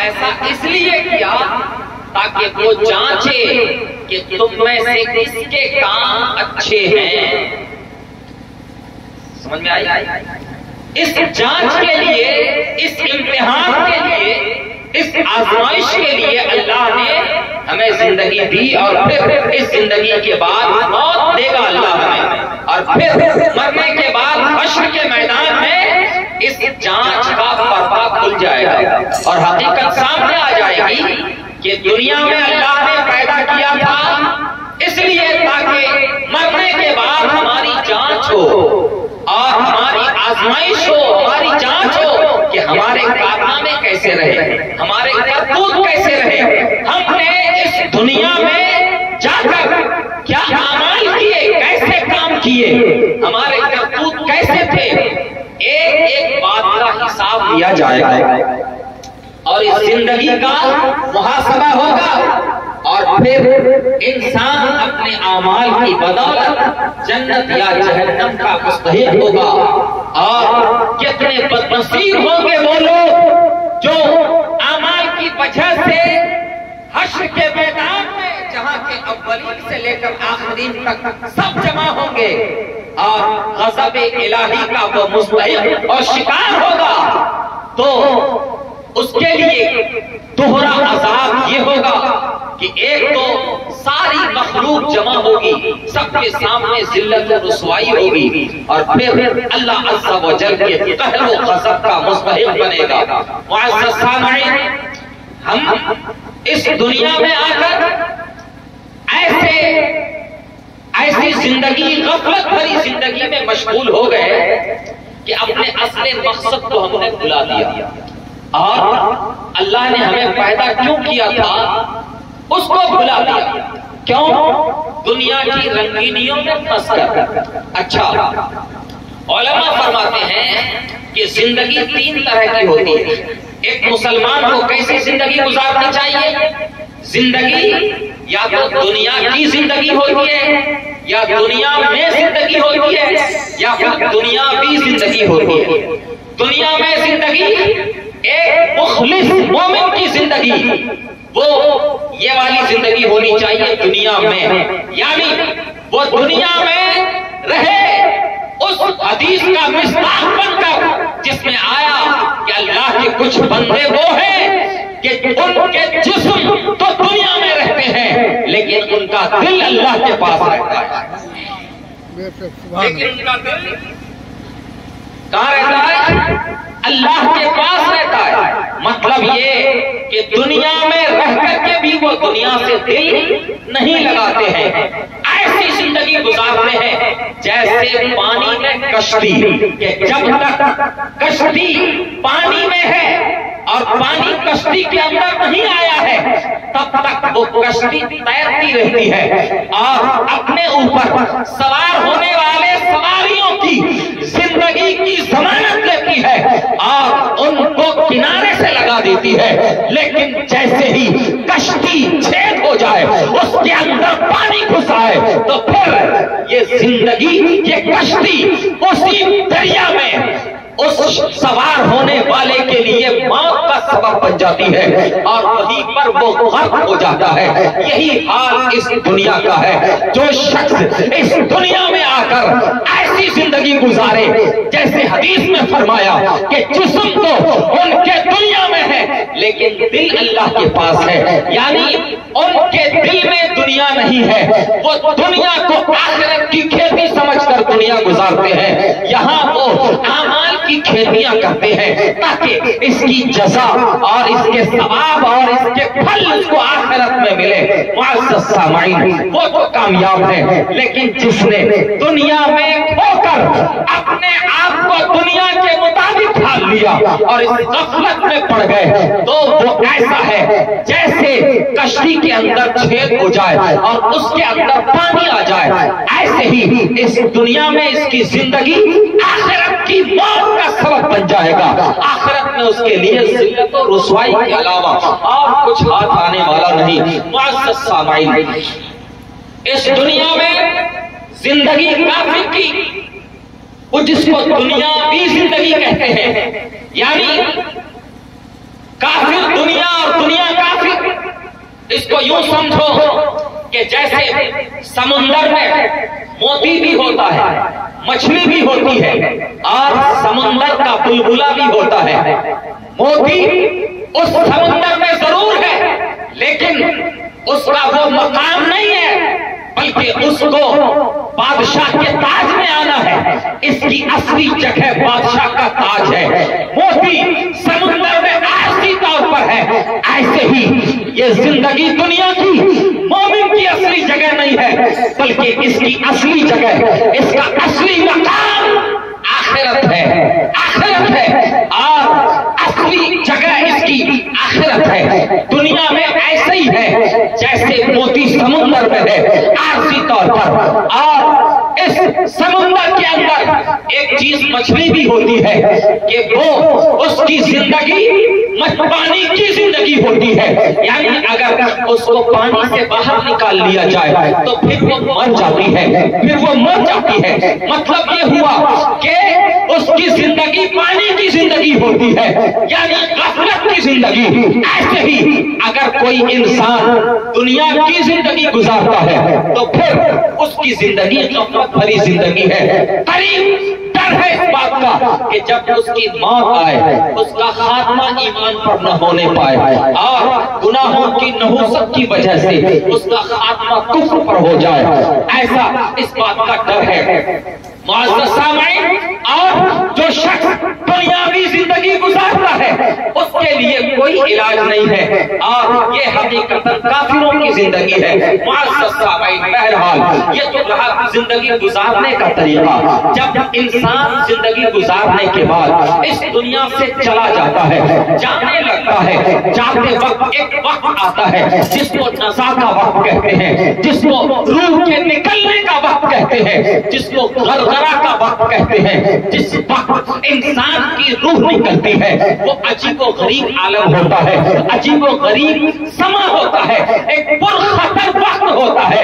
ایسا اس لیے کیا تاکہ وہ جانچے کہ تم میں سے کس کے کام اچھے ہیں. سمجھ میں آئی؟ اس جانچ کے لیے، اس امتحان کے لیے، اس آزمائش کے لیے اللہ نے ہمیں زندگی دی، اور پھر اس زندگی کے بعد موت دے گا اللہ ہمیں، اور پھر مرنے کے بعد حشر کے میدان میں اس جانچ کا پردہ کھل جائے گا اور حقیقت سامنے آ جائے گی کہ دنیا میں اللہ نے پیدا کیا تھا اس لیے تاکہ مرنے کے بعد ہماری جانچ ہو اور ہماری آزمائش ہو، ہماری جانچ ہو کہ ہمارے کارنامے کیسے رہے، ہمارے کرتوت کیسے رہے، ہم نے اس دنیا میں جا کر کیا اعمال کیے، کیسے کام کیے، ہمارے کرتوت کیسے تھے. ایک ایک بات کا حساب لیا جائے گا اور اس زندگی کا محاسبہ ہوگا، اور پھر انسان اپنے اعمال کی بدولت جنت یا جہنم کا مستحق ہوگا. اور کتنے بدنصیب ہوں گے وہ لوگ جو اعمال کی وجہ سے حشر کے میدان میں، جہاں کے اولین سے لے کر آخرین تک سب جمع ہوں گے، اور غضب الہی کا وہ مستحق اور شکار ہوگا. تو اس کے لیے دوہرا عذاب یہ ہوگا کہ ایک تو ساری مخلوق جمع ہوگی، سب کے سامنے ذلت و رسوائی ہوگی، اور پھر اللہ عز و جل کے قہر و غضب کا مستحق بنے گا. معزز سامعین، ہم اس دنیا میں آ کر ایسی زندگی، غفلت بھری زندگی میں مشغول ہو گئے کہ اپنے اصل مقصد کو ہم نے بھلا دیا، اور اللہ نے ہمیں پیدا کیوں کیا تھا اس کو بھلا دیا. کیوں؟ دنیا کی رنگینیوں میں پھنس کر. اچھا، علماء فرماتے ہیں کہ زندگی تین طرح کی ہوتی ہے. ایک مسلمان کو کیسی زندگی گزارنی چاہیے؟ زندگی یا تو دنیا کی زندگی ہوتی ہے، یا دنیا میں زندگی ہوتی ہے، یا پھر دنیاوی زندگی ہوتی ہے. دنیا میں زندگی ایک مخلص مومن کی زندگی، وہ یہ والی زندگی ہونی چاہیے دنیا میں، یعنی وہ دنیا میں رہے اس حدیث کا مصداق بن کر جس میں آیا کہ اللہ کے کچھ بندے وہ ہیں کہ ان کے جسم تو دنیا میں رہتے ہیں لیکن ان کا دل اللہ کے پاس رہتا ہے. لیکن ان کا دل کہاں رہتا ہے؟ اللہ کے پاس رہتا ہے. مطلب یہ کہ دنیا میں رہ کر کے بھی وہ دنیا سے دل نہیں لگاتے ہیں. ایسی زندگی گزارتے ہیں جیسے پانی میں کشتی، کہ جب تک کشتی پانی میں ہے اور پانی کشتی کے اندر نہیں آیا ہے تب تک وہ کشتی تیرتی رہتی ہے، اور اپنے اوپر سوار ہونے والے سواریوں کی زندگی کی ضمانت لیتی ہے اور ان کو کنارے سے لگا دیتی ہے. لیکن جیسے ہی کشتی چھید ہو جائے، اس کے اندر پانی گھس آئے، تو پھر یہ زندگی، یہ کشتی اسی دریا میں اس سوار ہونے والے کے لیے موت کا سبب بن جاتی ہے اور وہیں پر وہ غرق ہو جاتا ہے. یہی حال اس دنیا کا ہے. جو شخص اس دنیا میں آ کر ایسی زندگی گزارے جیسے حدیث میں فرمایا کہ جسم تو ان کے دنیا میں ہے لیکن دل اللہ کے پاس ہے، یعنی ان کے دل میں دنیا نہیں ہے، وہ دنیا کو آخرت کی کھیتی سمجھ کر دنیا گزارتے ہیں. یہاں وہ اعمال کی کھیتیاں کرتے ہیں تاکہ اس کی جزا اور اس کے ثواب اور اس کے پھل اس کو آخرت میں ملے. معزز سامعین، وہ تو کامیاب ہے، لیکن جس نے دنیا میں کھو کر اپنے آپ کو دنیا کے مطابق ڈھال لیا اور اس غفلت میں پڑ گئے تو وہ ایسا ہے جیسے کشتی کے اندر چھید ہو جائے اور اس کے اندر پانی آ جائے. ایسے ہی اس دنیا میں اس کی زندگی آخرت کی موت کا سبب بن جائے گا. آخرت میں اس کے لیے ذلت و رسوائی کے علاوہ اور کچھ ہاتھ آنے والا نہیں. معزز سامعین، اس دنیا میں زندگی کافر کی، وہ جس کو دنیاوی زندگی کہتے ہیں، یعنی کافر دنیا اور کو یوں سمجھو کہ جیسے سمندر میں موتی بھی ہوتا ہے، مچھلی بھی ہوتی ہے، اور سمندر کا بلبلا بھی ہوتا ہے۔ موتی اس سمندر میں ضرور ہے، لیکن اس کا وہ مقام نہیں ہے، بلکہ اس کو بادشاہ کے تاج میں آنا ہے۔ اس کی اصلی جگہ بادشاہ کا تاج ہے۔ موتی سمندر میں عارضی طور پر ہے، ایسے ہی یہ زندگی دنیا کی مومن کی اصلی جگہ نہیں ہے، بلکہ اس کی اصلی جگہ، اس کا اصلی مقام آخرت ہے، آخرت ہے، اور اصلی جگہ اس کی آخرت ہے۔ دنیا میں ایسے ہی ہے جیسے موتی سمندر میں ہے عارضی طور پر، اور اس سمندر کے اندر ایک چیز مچھلی بھی ہوتی ہے کہ وہ اس کی زندگی پانی کی زندگی ہوتی ہے، یعنی اگر اس کو پانی سے باہر نکال لیا جائے تو پھر وہ مر جاتی ہے، پھر وہ مر جاتی ہے۔ مطلب یہ ہوا کہ اس کی زندگی پانی کی زندگی ہوتی ہے، یعنی غفلت کی زندگی۔ ایسے ہی اگر کوئی انسان دنیا کی زندگی گزارتا ہے تو پھر اس کی زندگی غفلت بھری زندگی ہے۔ قریب ڈر ہے اس بات کا کہ جب اس کی موت آئے اس کا خاتمہ ایمان پر نہ ہونے پائے، اور گناہوں کی نحوست کی وجہ سے اس کا خاتمہ کفر پر ہو جائے، ایسا اس بات کا ڈر ہے۔ معزز سامعین، اور جو شخص دنیاوی زندگی گزارتا ہے اس کے لیے کوئی علاج نہیں ہے، اور یہ حقیقتاً کافروں کی زندگی ہے۔ معزز سامعین، بہرحال یہ تو رہا زندگی گزارنے کا طریقہ۔ جب انسان زندگی گزارنے کے بعد اس دنیا سے چلا جاتا ہے، جانے لگتا ہے، جاتے وقت ایک وقت آتا ہے جس کو نزا کا وقت کہتے ہیں، جس کو روح کے نکلنے کا وقت کہتے ہیں، جس کو غرغرہ کا وقت کہتے ہیں۔ جس وقت انسان کی روح نکلتی ہے وہ عجیب و غریب عالم ہوتا ہے، عجیب و غریب سما ہوتا ہے، ایک پرخطر وقت ہوتا ہے۔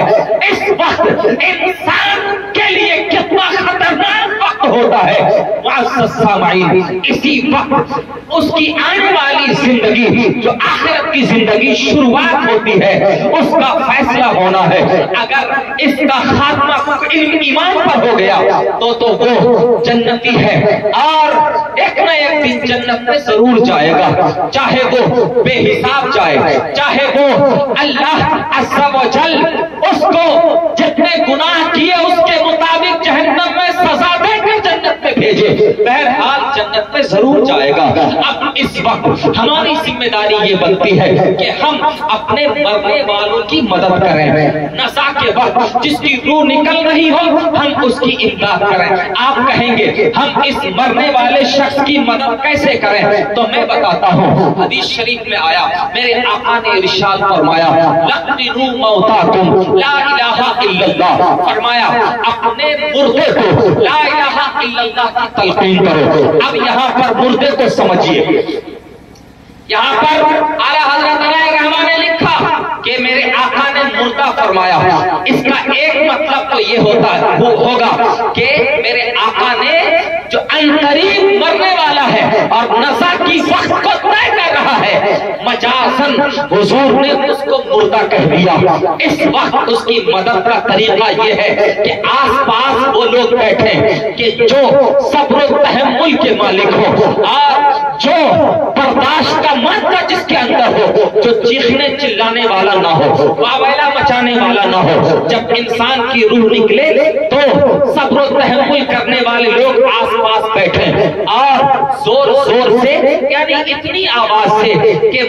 اس وقت انسان کے لیے کتنا خطرناک وقت ہوتا ہے معزز سامعین، اسی وقت اس کی آنے والی زندگی جو آخرت کی زندگی شروعات ہوتی ہے اس کا فیصلہ ہونا ہے۔ اگر اس کا خاتمہ ایمان پر ہو گیا تو وہ جنتی ہے، اور ایک نہ ایک دن جنت میں ضرور جائے گا، چاہے وہ بے حساب جائے، چاہے وہ اللہ عز و جل اس کو جتنے گناہ کیے اس کے مطابق جہنم میں سزا دے کر جنت میں بھیجے، بہرحال جنت میں ضرور جائے گا۔ اب اس وقت ہماری ذمہ داری یہ بنتی ہے کہ ہم اپنے مرنے والوں کی مدد کریں۔ نزا کے وقت جس کی روح نکل رہی ہو ہم اس کی امداد کریں۔ آپ کہیں گے ہم اس مرنے والے شخص کی مدد کیسے کریں؟ تو میں بتاتا ہوں، حدیث شریف میں آیا، میرے آقا نے ارشاد فرمایا لَقِّنُوا مَوْتَاكُمْ لَا إِلَٰهَ إِلَّا اللَّهُ، فرمایا اپنے مردے کو لا الہ الا اللہ کی تلقین کرو۔ اب یہاں پر مردے کو سمجھیے، یہاں پر اعلیٰ حضرت علیہ الرحمہ نے لکھا کہ میرے آقا نے مردہ فرمایا، اس کا ایک مطلب تو یہ ہوگا کہ میرے آقا نے جو عنقریب مرنے والا ہے اور نزا کی وقت کو طے کر رہا ہے، مجازن حضور نے اس کو مردہ کہہ دیا۔ اس وقت اس کی مدد کا طریقہ یہ ہے کہ آس پاس وہ لوگ بیٹھے کہ جو صبر و تحمل کے مالک ہو، اور جو برداشت کا مادہ جس کے اندر ہو، جو چیخنے چلانے والا نہ ہو، واویلا مچانے والا نہ ہو۔ جب انسان کی روح نکلے تو صبر و تحمل کرنے والے لوگ آس پاس بیٹھے اور زور زور سے، یعنی اتنی آواز سے کہ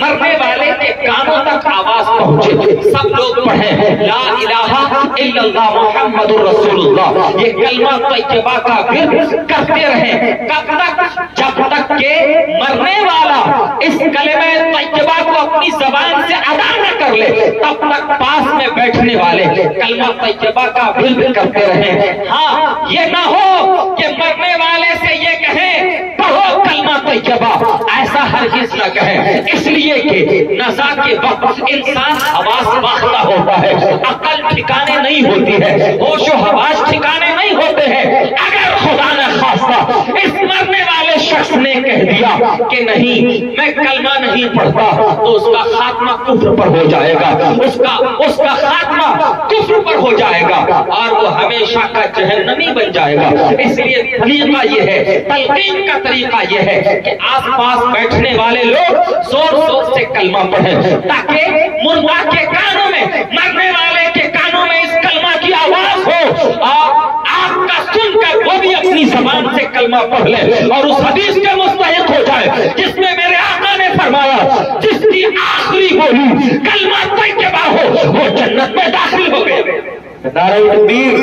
مرنے والے کے کانوں تک آواز پہنچے۔ سب لوگ پڑھیں لا الہ الا اللہ محمد رسول اللہ، یہ کلمہ طیبہ کا ورد کرتے رہیں۔ کب تک؟ جب تک کہ مرنے والا اس کلمہ طیبہ کو اپنی زبان سے ادا نہ کر لے، تب تک پاس میں بیٹھنے والے کلمہ طیبہ کا ورد کرتے رہیں۔ ہاں، یہ نہ ہو کہ مرنے والے سے یہ کہیں پڑھو کلمہ طیبہ، ایسا ہرگز نہ کہیں، اس لیے کہ نزا کے وقت انسان حواس باختہ ہوتا ہے، عقل ٹھکانے نہیں ہوتی ہے، ہوش و حواس ٹھکانے نہیں ہوتے ہیں۔ اگر خدا نہ خواستہ اس مرنے والے شخص نے کہہ دیا کہ نہیں میں کلمہ نہیں نہیں پڑھتا تو اس کا خاتمہ کفر پر ہو جائے گا، اس کا خاتمہ کفر پر ہو جائے گا اور وہ ہمیشہ کا جہنمی بن جائے گا۔ اس لیے طریقہ یہ ہے، تلقین کا طریقہ یہ ہے کہ آس پاس بیٹھنے والے لوگ زور زور سے کلمہ پڑھیں تاکہ مردہ کے کانوں میں، مرنے والے کے کانوں میں اس کلمہ کی آواز ہو اور آپ کا سن کر وہ بھی اپنی زبان سے کلمہ پڑھ لے اور اس حدیث کے مستحق ہو جائے جس میں میرے آقا نے فرمایا جس کی آخری بولی کلمہ طیبہ ہو وہ جنت میں داخل ہو گئے۔ نعرہ تکبیر،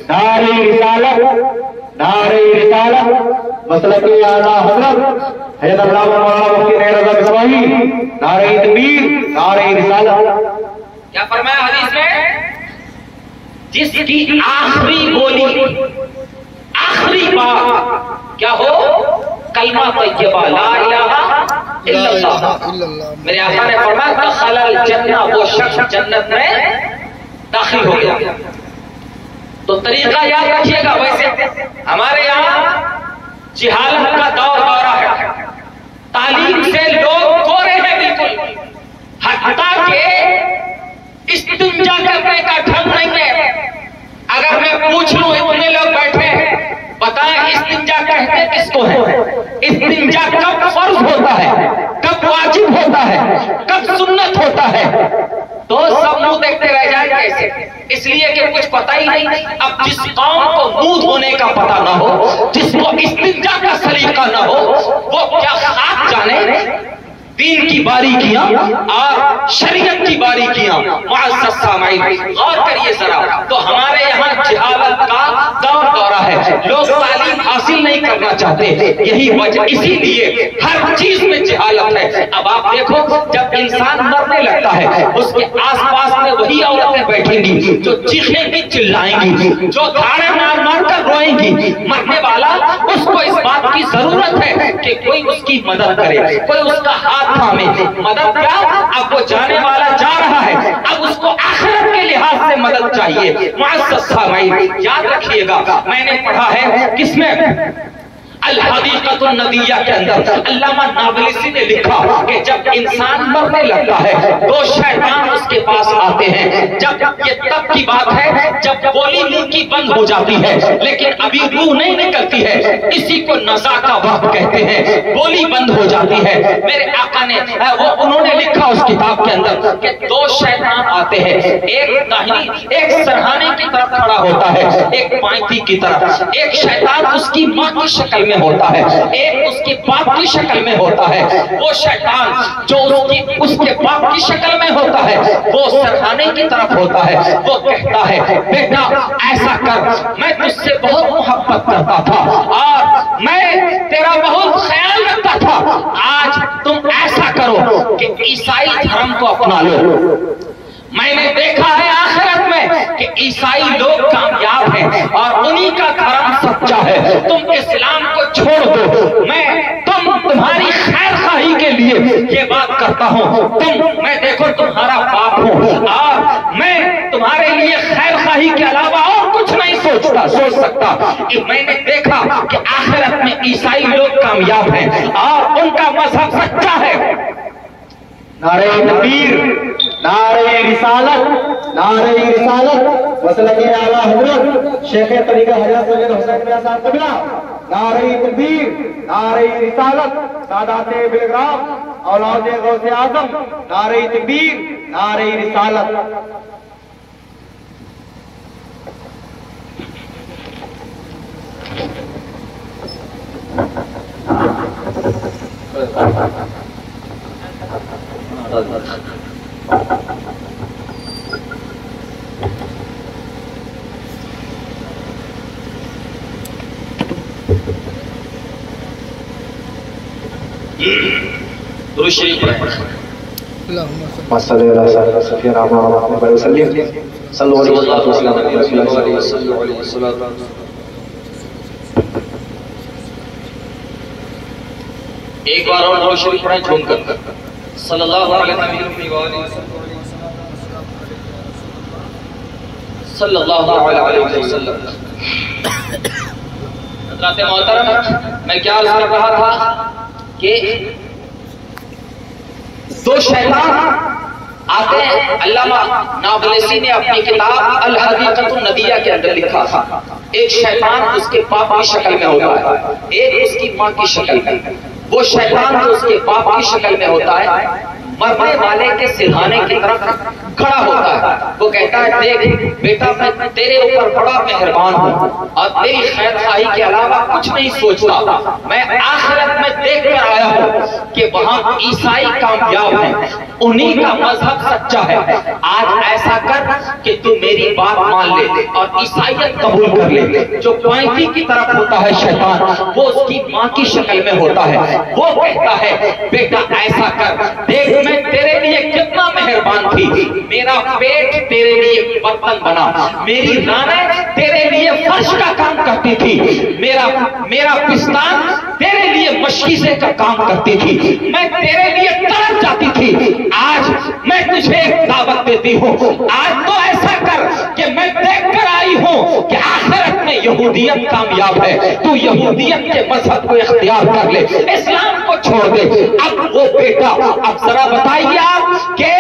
نعرہ رسالت، نعرہ رسالت، مسلک اعلیٰ حضرت حضرت علامہ مولانا مفتی نیر رضا بسماعی، نعرہ تکبیر، نعرہ رسالت۔ کیا فرمایا حدیث میں؟ جس کی آخری بولی، آخری بات کیا ہو؟ کلمہ طیبہ لا الہ الا اللہ۔ میرے آقا نے فرمایا دخل الجنہ، وہ شخص جنت میں داخل ہو گیا۔ تو طریقہ یاد رکھیے گا، ویسے ہمارے یہاں جہالت کا دورہ ہے، تعلیم سے لوگ گورے ہیں بالکل، حتیٰ کہ استنجا کرنے کا ڈھنگ نہیں ہے۔ اگر میں پوچھ لوں اتنے لوگ بیٹھے ہیں، بتائیں استنجا کہتے کس کو ہے؟ استنجا کب فرض ہوتا ہے، کب واجب ہوتا ہے، کب سنت ہوتا ہے؟ تو سب منہ دیکھتے رہ جائیں کیسے؟ اس لیے کہ کچھ پتہ ہی نہیں۔ اب جس قوم کو منہ دھونے کا پتہ نہ ہو، جس کو استنجا کا سلیقہ نہ ہو، وہ کیا خاک جانے دین کی باریکیاں اور شریعت کی باریکیاں۔ معزز سامعین غور کریے ذرا، تو ہمارے یہاں جہالت کا دورہ ہے، لوگ تعلیم حاصل نہیں کرنا چاہتے، یہی وجہ، اسی لیے ہر چیز میں جہالت ہے۔ اب آپ دیکھو جب انسان مرنے لگتا ہے اس کے آس پاس میں وہی عورتیں بیٹھیں گی جو چیخیں گی، چلائیں گی، جو دھاڑے مار مار کر روئیں گی۔ مرنے والا اس کو اس بات کی ضرورت ہے کہ کوئی اس کی مدد کرے، کوئی اس کا ہاتھ تھامے۔ مدد کیا؟ اب وہ جانے والا جا رہا ہے، اب اس کو آخرت کے لحاظ سے مدد چاہیے۔ معزز سامعین یاد رکھیے گا، میں نے پڑھا ہے کس میں؟ الحدیقۃ الندیہ کے اندر علامہ نابلسی نے لکھا کہ جب انسان مرنے لگتا ہے دو شیطان اس کے پاس آتے ہیں۔ جب یہ تب کی بات ہے جب گولی منہ کی بند ہو جاتی ہے لیکن ابھی روح نہیں نکلتی ہے، اسی کو نزا کا وقت کہتے ہیں، گولی بند ہو جاتی ہے۔ میرے آقا نے انہوں نے لکھا اس کتاب کے اندر کہ دو شیطان آتے ہیں، ایک داہنی، ایک سرہانے کی طرف کھڑا ہوتا ہے، ایک بائیں کی طرف۔ ایک شیطان اس کی ماں کی شکل میں ہوتا ہے، ایک اس کے باپ کی شکل میں ہوتا ہے۔ وہ شیطان جو اس کے باپ کی شکل میں ہوتا ہے وہ سرہانے کی طرف ہوتا ہے، وہ کہتا ہے بیٹا ایسا کر، میں تجھ سے بہت محبت کرتا تھا اور میں تیرا بہت خیال رکھتا تھا، آج تم ایسا کرو کہ عیسائی دھرم کو اپنا لو۔ میں نے دیکھا ہے آخرت میں کہ عیسائی لوگ کامیاب ہیں اور انہی کا دھرم سچا ہے، تم اسلام کو چھوڑ دو۔ میں تمہاری خیر خواہی کے لیے یہ بات کرتا ہوں، میں دیکھو تمہارا باپ ہوں اور میں تمہارے لیے خیر خواہی کے علاوہ اور کچھ نہیں سوچ سکتا۔ میں نے دیکھا کہ آخرت میں عیسائی لوگ کامیاب ہیں اور ان کا مذہب سچا ہے۔ نعرہ تکبیر، نعرہ رسالت، نعرہ رسالت، مسلک اعلیٰ حضرت شیخ طریقہ حضرت سید حسین میاں صاحب قبلہ، نعرہ تکبیر، نعرہ رسالت، سادات بلگرام، اولاد غوث اعظم، نعرہ تکبیر، نعرہ رسالت۔ شریف صلی اللہ علیہ وسلم، صلی اللہ علیہ وسلم۔ ایک بار اور درود شریف پڑھیں جھوم کر، صلی اللہ علیہ وسلم، صلی اللہ علیہ وسلم۔ حضرات محترم، میں کیا عرض کر رہا تھا کہ دو شیطان آتے ہیں. علامہ نابلسی نے اپنی کتاب الحدیقۃ الندیہ کے اندر لکھا تھا ایک شیطان اس کے باپ کی شکل میں ہوتا ہے، ایک اس کی ماں کی شکل میں. وہ شیطان جو اس کے باپ کی شکل میں ہوتا ہے مرنے والے کے سرہانے کی طرف کھڑا ہوتا ہے. وہ کہتا ہے دیکھ بیٹا میں تیرے اوپر بڑا مہربان ہوں اور تیری خیر خواہی کے علاوہ کچھ نہیں سوچتا. میں آخرت میں دیکھ کر آیا ہوں کہ وہاں عیسائی کامیاب ہیں، انہی کا مذہب سچا ہے. آج ایسا کر کہ تو میری بات مان لے اور عیسائیت قبول کر لے. جو پائنٹی کی طرف ہوتا ہے شیطان وہ اس کی ماں کی شکل میں ہوتا ہے. وہ کہتا ہے بیٹا ایسا کر دیکھ میں تیرے لیے کتنا مہربان تھی، میرا پیٹ تیرے لیے برتن بنا، میری رانیں تیرے لیے فرش کا کام کرتی تھی، میرا پستان تیرے لیے مشکیزے کا کام کرتی تھی، میں تیرے لیے تڑپ جاتی تھی. آج میں تجھے ایک دعوت دیتی ہوں، آج تو ایسا کر کہ میں دیکھ کر آئی ہوں کہ آخرت میں یہودیت کامیاب ہے، تو یہودیت کے مذہب کو اختیار کر لے، اسلام کو چھوڑ دے. اب وہ بیٹا اب ذرا بتائیے آپ کہ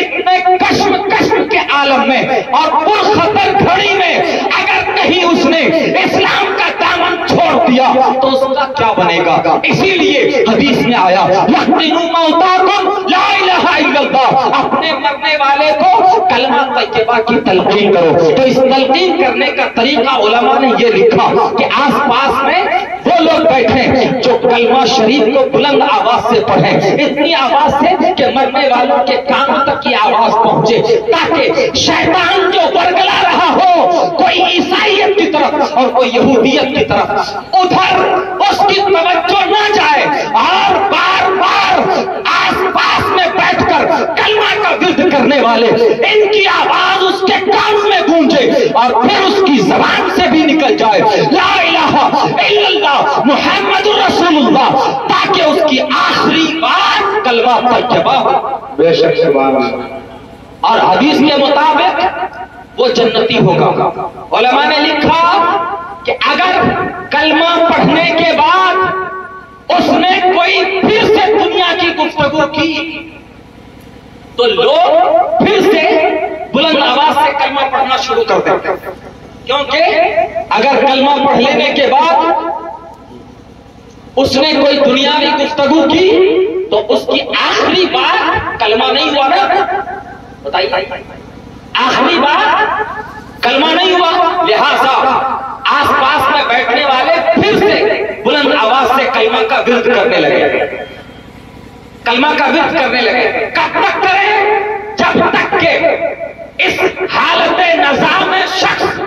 اتنے کشم کے عالم میں اور پرخطر گھڑی میں اگر کہیں اس نے اسلام کا دامن چھوڑ دیا تو اس کا کیا بنے گا؟ اسی لیے حدیث میں آیا لَقِّنُوا مَوْتَاكُمْ لَا إِلَٰهَ إِلَّا اللَّهُ، اپنے مرنے والے کو کلمہ طیبہ کی تلقین کرو. تو اس تلقین کرنے کا طریقہ علماء نے یہ لکھا کہ آس پاس میں وہ لوگ بیٹھے جو کلمہ شریف کو بلند آواز سے پڑھیں، اتنی آواز سے کہ مرنے والوں کے کانوں تک کی آواز پہنچے، تاکہ شیطان جو ورگلا رہا ہو کوئی عیسائیت کی طرف اور کوئی یہودیت کی طرف ادھر اس کی توجہ نہ جائے، اور بار بار آس پاس میں بیٹھ کر کلمہ کا ورد کرنے والے ان کی آواز اس کے کانوں میں گونجے اور پھر اس کی زبان سے بھی نکل جائے لا الہ الا اللہ محمد رسول اللہ، تاکہ اس کی آخری بات کلمہ طیبہ ہو. بے شک سبحان اللہ. اور حدیث کے مطابق وہ جنتی ہوگا. علماء نے لکھا کہ اگر کلمہ پڑھنے کے بعد اس نے کوئی پھر سے دنیا کی گفتگو کی تو لوگ پھر سے بلند آواز سے کلمہ پڑھنا شروع کر دیتے، کیونکہ اگر کلمہ پڑھ لینے کے بعد اس نے کوئی دنیاوی گفتگو کی تو اس کی آخری بات کلمہ نہیں ہوا نا. بتائیے آخری بات کلمہ نہیں ہوا، لہذا آس پاس میں بیٹھنے والے پھر سے بلند آواز سے کلمہ کا ورد کرنے لگے، کلمہ کا ورد کرنے لگے. کب تک کریں؟ جب تک کہ اس حالت نظام شخص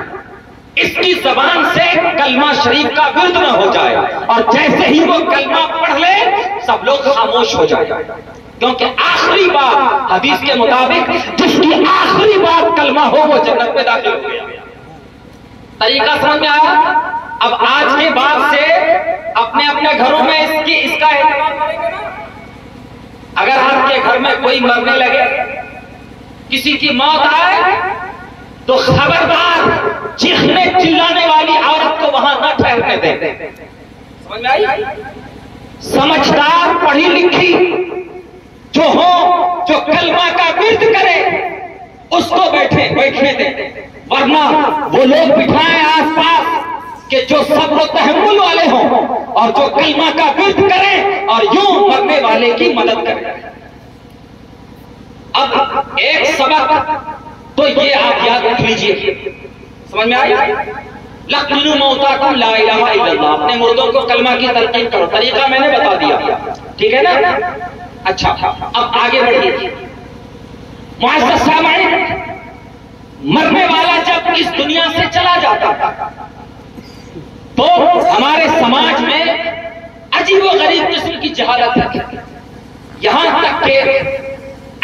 اس کی زبان سے کلمہ شریف کا ورد نہ ہو جائے، اور جیسے ہی وہ کلمہ پڑھ لے سب لوگ خاموش ہو جائے. کیونکہ آخری بات حدیث کے مطابق جس کی آخری بات کلمہ ہو وہ جنت میں داخل ہو گیا. طریقہ سمجھ میں آیا؟ اب آج کے بعد سے اپنے اپنے گھروں میں اس کا اہتمام کریں گے نا. اگر آپ کے گھر میں کوئی مرنے لگے، کسی کی موت آئے تو خبردار چیخنے چلانے والی عورت کو وہاں نہ ٹھہرنے دیں. سمجھ میں آئی؟ سمجھدار پڑھی لکھی جو ہو، جو کلمہ کا ورد کرے اس کو بیٹھنے دیں، ورنہ وہ لوگ بٹھائیں آس پاس کہ جو صبر و تحمل والے ہوں اور جو کلمہ کا ورد کریں اور یوں مرنے والے کی مدد کریں. اب ایک سبق تو یہ آپ یاد رکھ لیجئے. سمجھ میں آئی؟ لَقِّنُوا مَوْتَاكُمْ لَا إِلَٰهَ إِلَّا اللَّهُ، اپنے مردوں کو کلمہ کی تلقین کرو. طریقہ میں نے بتا دیا، ٹھیک ہے نا؟ اچھا اب آگے بڑھیے. معزز سامعین، مرنے والا جب اس دنیا سے چلا جاتا تو ہمارے سماج میں عجیب و غریب قسم کی جہالت ہے. یہاں تک کہ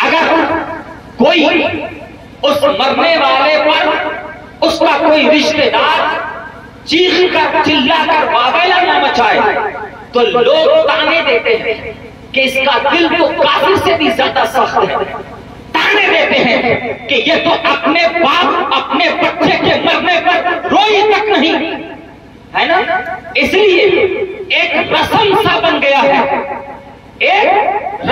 اگر کوئی اس مرنے والے پر اس کا کوئی رشتہ دار چیخ کر چلا کر واویلا نہ مچائے تو لوگ تانے دیتے ہیں کہ اس کا دل تو کافر سے بھی زیادہ سخت ہے. تانے دیتے ہیں کہ یہ تو اپنے باپ اپنے بچے کے مرنے پر روئی تک نہیں ہے نا. اس لیے ایک رسم سا بن گیا ہے، ایک